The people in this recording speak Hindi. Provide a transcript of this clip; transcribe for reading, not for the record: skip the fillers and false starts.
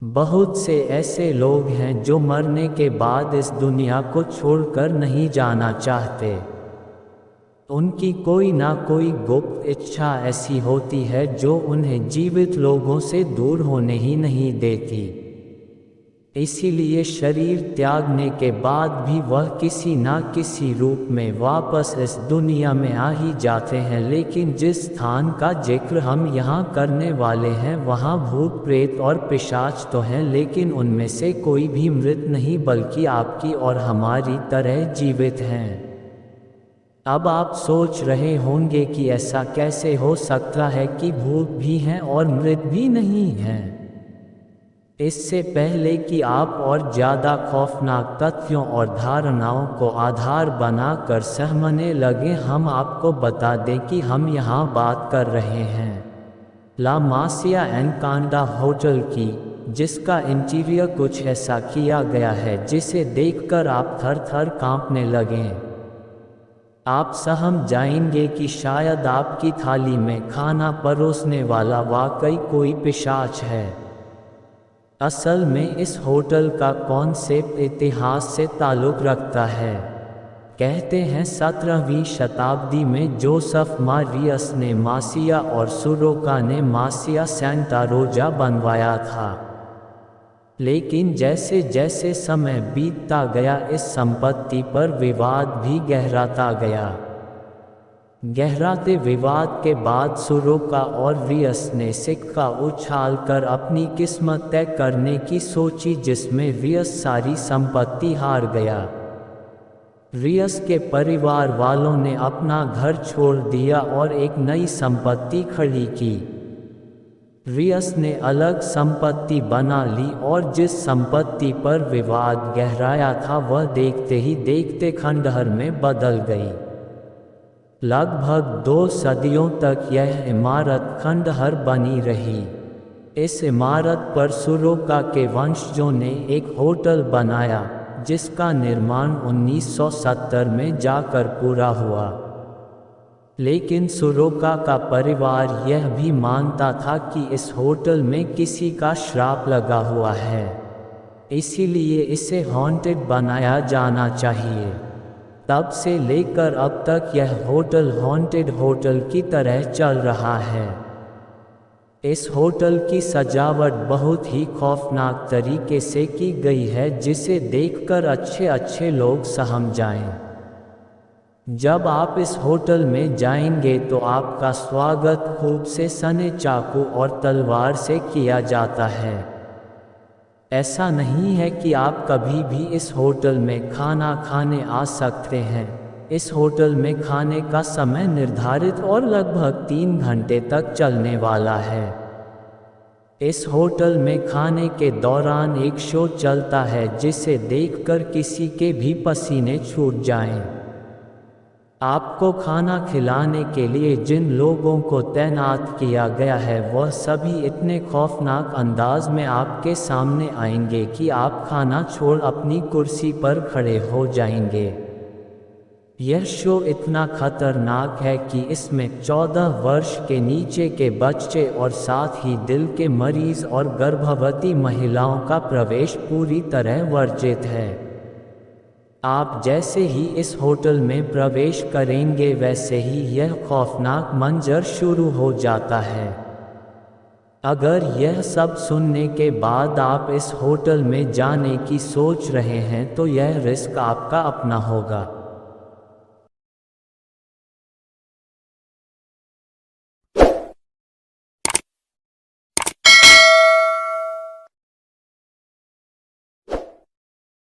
बहुत से ऐसे लोग हैं जो मरने के बाद इस दुनिया को छोड़कर नहीं जाना चाहते। उनकी कोई ना कोई गुप्त इच्छा ऐसी होती है जो उन्हें जीवित लोगों से दूर होने ही नहीं देती। इसीलिए शरीर त्यागने के बाद भी वह किसी ना किसी रूप में वापस इस दुनिया में आ ही जाते हैं। लेकिन जिस स्थान का जिक्र हम यहाँ करने वाले हैं वहाँ भूत प्रेत और पिशाच तो हैं, लेकिन उनमें से कोई भी मृत नहीं बल्कि आपकी और हमारी तरह जीवित हैं। अब आप सोच रहे होंगे कि ऐसा कैसे हो सकता है कि भूत भी हैं और मृत भी नहीं हैं। इससे पहले कि आप और ज़्यादा खौफनाक तथ्यों और धारणाओं को आधार बनाकर सहमने लगे, हम आपको बता दें कि हम यहाँ बात कर रहे हैं ला मासिया एनकांडा होटल की, जिसका इंटीरियर कुछ ऐसा किया गया है जिसे देखकर आप थर थर कांपने लगें। आप सहम जाएंगे कि शायद आपकी थाली में खाना परोसने वाला वाकई कोई पिशाच है। असल में इस होटल का कॉन्सेप्ट इतिहास से ताल्लुक़ रखता है। कहते हैं 17वीं शताब्दी में जोसेफ मारियस ने मासिया और सुरोका ने मासिया सेंटा रोजा बनवाया था। लेकिन जैसे जैसे समय बीतता गया इस संपत्ति पर विवाद भी गहराता गया। गहराते विवाद के बाद सुरोका और रियस ने सिक्का उछालकर अपनी किस्मत तय करने की सोची, जिसमें रियस सारी संपत्ति हार गया। रियस के परिवार वालों ने अपना घर छोड़ दिया और एक नई संपत्ति खड़ी की। रियस ने अलग संपत्ति बना ली और जिस संपत्ति पर विवाद गहराया था वह देखते ही देखते खंडहर में बदल गई। लगभग 2 सदियों तक यह इमारत खंडहर बनी रही। इस इमारत पर सुरोका के वंशजों ने एक होटल बनाया, जिसका निर्माण 1970 में जाकर पूरा हुआ। लेकिन सुरोका का परिवार यह भी मानता था कि इस होटल में किसी का श्राप लगा हुआ है, इसीलिए इसे हॉन्टेड बनाया जाना चाहिए। तब से लेकर अब तक यह होटल हॉन्टेड होटल की तरह चल रहा है। इस होटल की सजावट बहुत ही खौफनाक तरीके से की गई है, जिसे देखकर अच्छे अच्छे लोग सहम जाएं। जब आप इस होटल में जाएंगे तो आपका स्वागत खूब से सने चाकू और तलवार से किया जाता है। ऐसा नहीं है कि आप कभी भी इस होटल में खाना खाने आ सकते हैं। इस होटल में खाने का समय निर्धारित और लगभग 3 घंटे तक चलने वाला है। इस होटल में खाने के दौरान एक शो चलता है जिसे देखकर किसी के भी पसीने छूट जाएं। आपको खाना खिलाने के लिए जिन लोगों को तैनात किया गया है वह सभी इतने खौफनाक अंदाज में आपके सामने आएंगे कि आप खाना छोड़ अपनी कुर्सी पर खड़े हो जाएंगे। यह शो इतना खतरनाक है कि इसमें 14 वर्ष के नीचे के बच्चे और साथ ही दिल के मरीज और गर्भवती महिलाओं का प्रवेश पूरी तरह वर्जित है। आप जैसे ही इस होटल में प्रवेश करेंगे वैसे ही यह खौफनाक मंजर शुरू हो जाता है। अगर यह सब सुनने के बाद आप इस होटल में जाने की सोच रहे हैं तो यह रिस्क आपका अपना होगा।